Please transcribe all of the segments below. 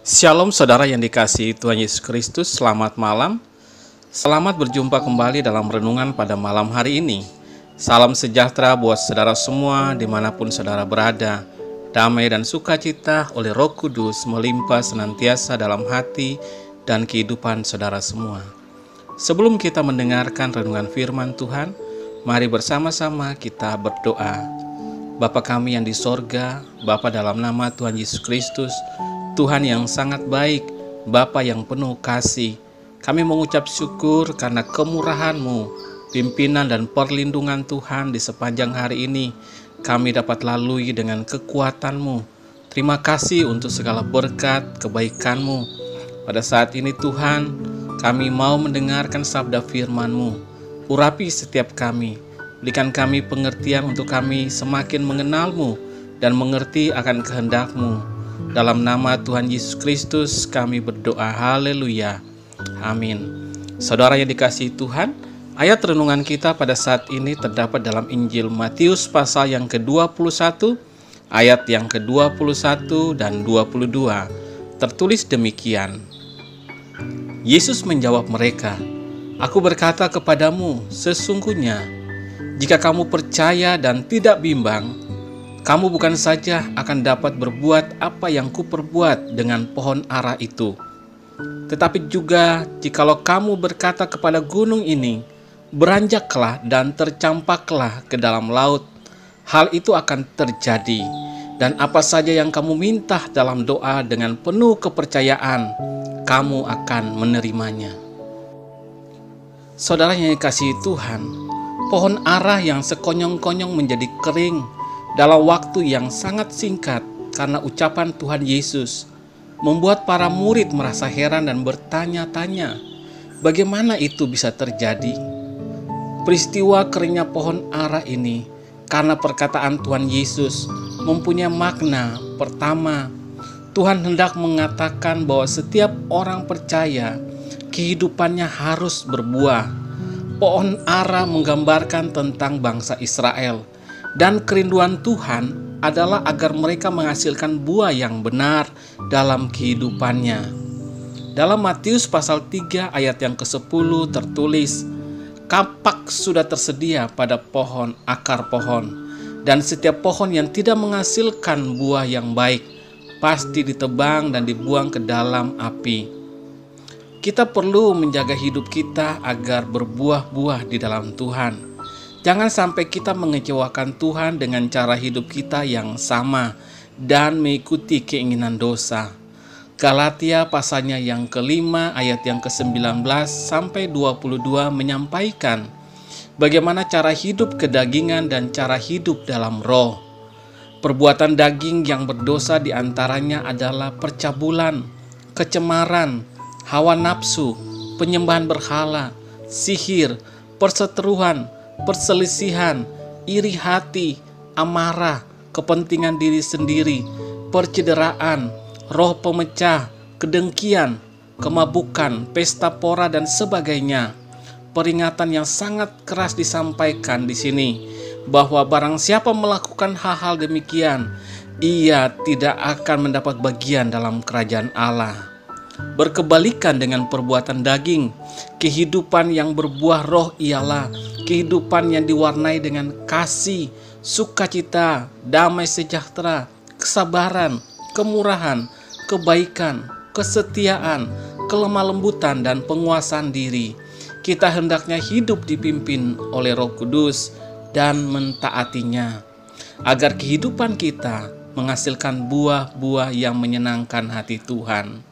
Shalom saudara yang dikasihi Tuhan Yesus Kristus, selamat malam. Selamat berjumpa kembali dalam renungan pada malam hari ini. Salam sejahtera buat saudara semua dimanapun saudara berada. Damai dan sukacita oleh Roh Kudus melimpah senantiasa dalam hati dan kehidupan saudara semua. Sebelum kita mendengarkan renungan firman Tuhan, mari bersama-sama kita berdoa. Bapa kami yang di sorga, Bapa dalam nama Tuhan Yesus Kristus, Tuhan yang sangat baik, Bapa yang penuh kasih, kami mengucap syukur karena kemurahan-Mu, pimpinan dan perlindungan Tuhan di sepanjang hari ini. Kami dapat lalui dengan kekuatan-Mu. Terima kasih untuk segala berkat, kebaikan-Mu. Pada saat ini Tuhan, kami mau mendengarkan sabda firman-Mu. Urapi setiap kami, berikan kami pengertian untuk kami semakin mengenal-Mu dan mengerti akan kehendak-Mu. Dalam nama Tuhan Yesus Kristus kami berdoa, haleluya, amin. Saudara yang dikasihi Tuhan, ayat renungan kita pada saat ini terdapat dalam Injil Matius pasal yang ke-21, ayat yang ke-21 dan 22. Tertulis demikian. Yesus menjawab mereka, "Aku berkata kepadamu, sesungguhnya, jika kamu percaya dan tidak bimbang, kamu bukan saja akan dapat berbuat apa yang kuperbuat dengan pohon ara itu, tetapi juga jikalau kamu berkata kepada gunung ini, beranjaklah dan tercampaklah ke dalam laut, hal itu akan terjadi. Dan apa saja yang kamu minta dalam doa dengan penuh kepercayaan, kamu akan menerimanya." Saudara yang dikasihi Tuhan, pohon ara yang sekonyong-konyong menjadi kering dalam waktu yang sangat singkat karena ucapan Tuhan Yesus membuat para murid merasa heran dan bertanya-tanya, bagaimana itu bisa terjadi? Peristiwa keringnya pohon ara ini karena perkataan Tuhan Yesus mempunyai makna. Pertama, Tuhan hendak mengatakan bahwa setiap orang percaya kehidupannya harus berbuah. Pohon ara menggambarkan tentang bangsa Israel, dan kerinduan Tuhan adalah agar mereka menghasilkan buah yang benar dalam kehidupannya. Dalam Matius pasal 3 ayat yang ke-10 tertulis, "Kapak sudah tersedia pada pohon, akar pohon, dan setiap pohon yang tidak menghasilkan buah yang baik pasti ditebang dan dibuang ke dalam api." Kita perlu menjaga hidup kita agar berbuah-buah di dalam Tuhan. Jangan sampai kita mengecewakan Tuhan dengan cara hidup kita yang sama dan mengikuti keinginan dosa. Galatia pasalnya yang ke-5 ayat yang ke-19 sampai 22 menyampaikan bagaimana cara hidup kedagingan dan cara hidup dalam roh. Perbuatan daging yang berdosa diantaranya adalah percabulan, kecemaran, hawa nafsu, penyembahan berhala, sihir, perseteruan, perselisihan, iri hati, amarah, kepentingan diri sendiri, percederaan, roh pemecah, kedengkian, kemabukan, pesta pora dan sebagainya. Peringatan yang sangat keras disampaikan di sini bahwa barang siapa melakukan hal-hal demikian, ia tidak akan mendapat bagian dalam kerajaan Allah. Berkebalikan dengan perbuatan daging, kehidupan yang berbuah roh ialah kehidupan yang diwarnai dengan kasih, sukacita, damai sejahtera, kesabaran, kemurahan, kebaikan, kesetiaan, kelemah lembutan, dan penguasaan diri. Kita hendaknya hidup dipimpin oleh Roh Kudus dan mentaatinya, agar kehidupan kita menghasilkan buah-buah yang menyenangkan hati Tuhan.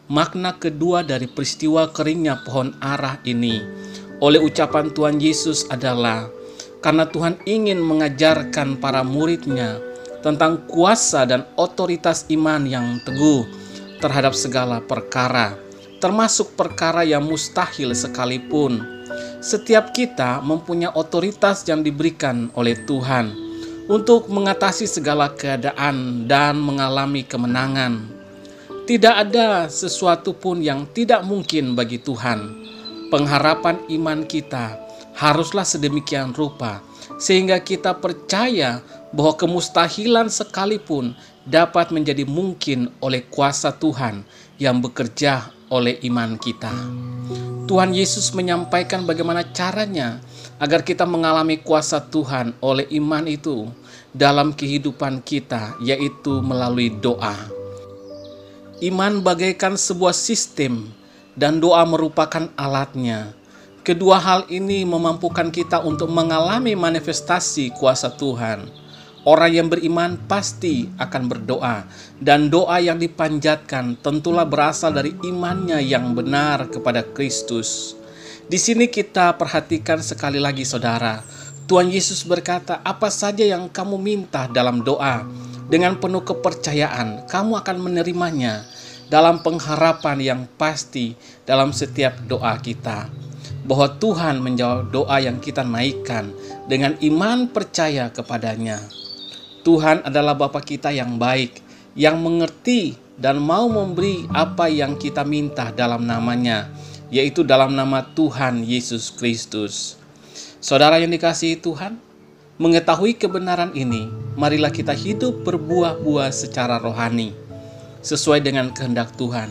Makna kedua dari peristiwa keringnya pohon ara ini oleh ucapan Tuhan Yesus adalah karena Tuhan ingin mengajarkan para murid-Nya tentang kuasa dan otoritas iman yang teguh terhadap segala perkara, termasuk perkara yang mustahil sekalipun. Setiap kita mempunyai otoritas yang diberikan oleh Tuhan untuk mengatasi segala keadaan dan mengalami kemenangan. Tidak ada sesuatu pun yang tidak mungkin bagi Tuhan. Pengharapan iman kita haruslah sedemikian rupa, sehingga kita percaya bahwa kemustahilan sekalipun dapat menjadi mungkin oleh kuasa Tuhan yang bekerja oleh iman kita. Tuhan Yesus menyampaikan bagaimana caranya agar kita mengalami kuasa Tuhan oleh iman itu dalam kehidupan kita, yaitu melalui doa. Iman bagaikan sebuah sistem dan doa merupakan alatnya. Kedua hal ini memampukan kita untuk mengalami manifestasi kuasa Tuhan. Orang yang beriman pasti akan berdoa, dan doa yang dipanjatkan tentulah berasal dari imannya yang benar kepada Kristus. Di sini kita perhatikan sekali lagi saudara, Tuhan Yesus berkata, apa saja yang kamu minta dalam doa, dengan penuh kepercayaan kamu akan menerimanya, dalam pengharapan yang pasti dalam setiap doa kita. Bahwa Tuhan menjawab doa yang kita naikkan dengan iman percaya kepadanya. Tuhan adalah Bapa kita yang baik, yang mengerti dan mau memberi apa yang kita minta dalam namanya, yaitu dalam nama Tuhan Yesus Kristus. Saudara yang dikasihi Tuhan, mengetahui kebenaran ini, marilah kita hidup berbuah-buah secara rohani, sesuai dengan kehendak Tuhan.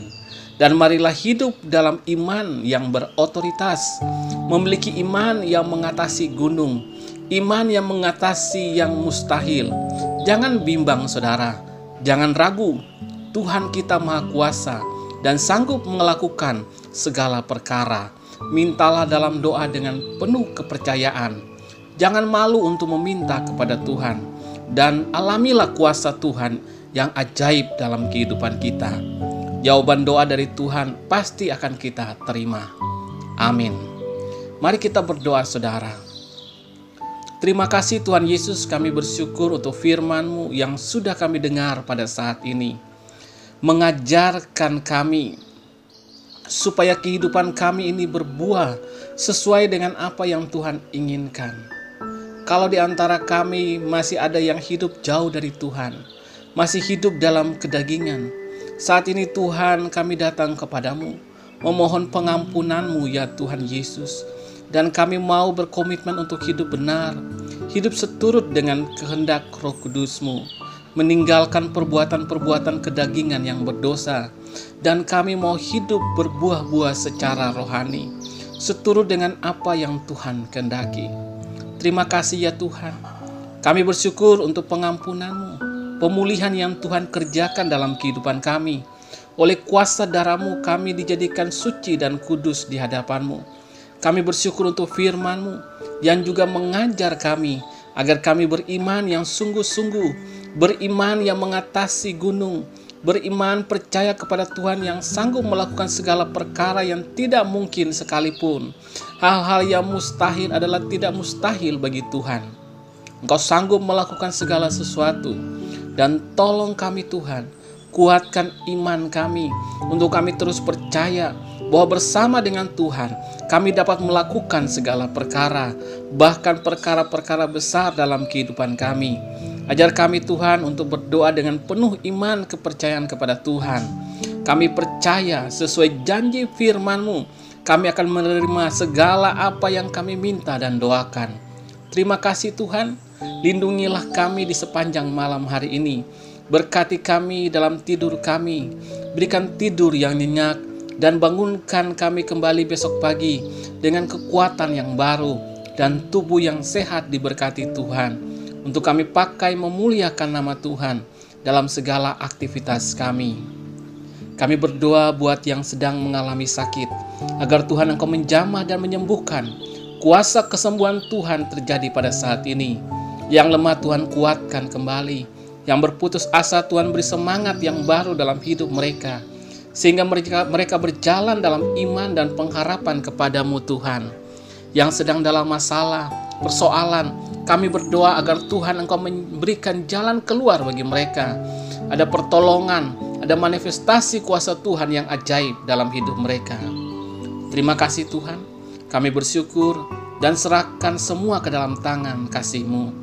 Dan marilah hidup dalam iman yang berotoritas, memiliki iman yang mengatasi gunung, iman yang mengatasi yang mustahil. Jangan bimbang saudara, jangan ragu, Tuhan kita Maha Kuasa dan sanggup melakukan segala perkara. Mintalah dalam doa dengan penuh kepercayaan. Jangan malu untuk meminta kepada Tuhan, dan alamilah kuasa Tuhan yang ajaib dalam kehidupan kita. Jawaban doa dari Tuhan pasti akan kita terima. Amin. Mari kita berdoa saudara. Terima kasih Tuhan Yesus, kami bersyukur untuk firman-Mu yang sudah kami dengar pada saat ini. Mengajarkan kami supaya kehidupan kami ini berbuah sesuai dengan apa yang Tuhan inginkan. Kalau di antara kami masih ada yang hidup jauh dari Tuhan, masih hidup dalam kedagingan, saat ini Tuhan kami datang kepadamu, memohon pengampunan-Mu ya Tuhan Yesus. Dan kami mau berkomitmen untuk hidup benar, hidup seturut dengan kehendak Roh Kudus-Mu, meninggalkan perbuatan-perbuatan kedagingan yang berdosa. Dan kami mau hidup berbuah-buah secara rohani, seturut dengan apa yang Tuhan kehendaki. Terima kasih ya Tuhan. Kami bersyukur untuk pengampunan-Mu, pemulihan yang Tuhan kerjakan dalam kehidupan kami. Oleh kuasa darah-Mu kami dijadikan suci dan kudus di hadapan-Mu. Kami bersyukur untuk firman-Mu yang juga mengajar kami agar kami beriman yang sungguh-sungguh, beriman yang mengatasi gunung, beriman percaya kepada Tuhan yang sanggup melakukan segala perkara yang tidak mungkin sekalipun. Hal-hal yang mustahil adalah tidak mustahil bagi Tuhan. Engkau sanggup melakukan segala sesuatu. Dan tolong kami Tuhan, kuatkan iman kami untuk kami terus percaya bahwa bersama dengan Tuhan kami dapat melakukan segala perkara, bahkan perkara-perkara besar dalam kehidupan kami. Ajar kami Tuhan untuk berdoa dengan penuh iman kepercayaan kepada Tuhan. Kami percaya sesuai janji firman-Mu, kami akan menerima segala apa yang kami minta dan doakan. Terima kasih Tuhan. Lindungilah kami di sepanjang malam hari ini. Berkati kami dalam tidur kami. Berikan tidur yang nyenyak dan bangunkan kami kembali besok pagi dengan kekuatan yang baru dan tubuh yang sehat diberkati Tuhan. Untuk kami pakai memuliakan nama Tuhan dalam segala aktivitas kami. Kami berdoa buat yang sedang mengalami sakit, agar Tuhan Engkau menjamah dan menyembuhkan. Kuasa kesembuhan Tuhan terjadi pada saat ini. Yang lemah Tuhan kuatkan kembali. Yang berputus asa Tuhan beri semangat yang baru dalam hidup mereka. Sehingga mereka berjalan dalam iman dan pengharapan kepadamu Tuhan. Yang sedang dalam masalah, persoalan, kami berdoa agar Tuhan Engkau memberikan jalan keluar bagi mereka. Ada pertolongan, ada manifestasi kuasa Tuhan yang ajaib dalam hidup mereka. Terima kasih Tuhan. Kami bersyukur dan serahkan semua ke dalam tangan kasih-Mu.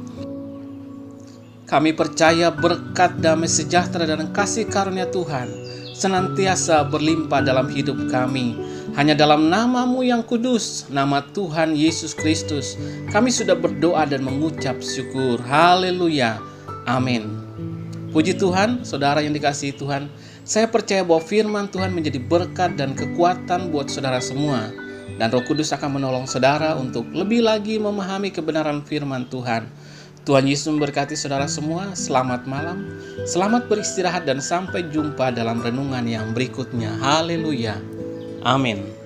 Kami percaya berkat damai sejahtera dan kasih karunia Tuhan senantiasa berlimpah dalam hidup kami. Hanya dalam nama-Mu yang kudus, nama Tuhan Yesus Kristus, kami sudah berdoa dan mengucap syukur. Haleluya. Amin. Puji Tuhan, saudara yang dikasihi Tuhan, saya percaya bahwa firman Tuhan menjadi berkat dan kekuatan buat saudara semua. Dan Roh Kudus akan menolong saudara untuk lebih lagi memahami kebenaran firman Tuhan. Tuhan Yesus memberkati saudara semua. Selamat malam, selamat beristirahat, dan sampai jumpa dalam renungan yang berikutnya. Haleluya. Amin.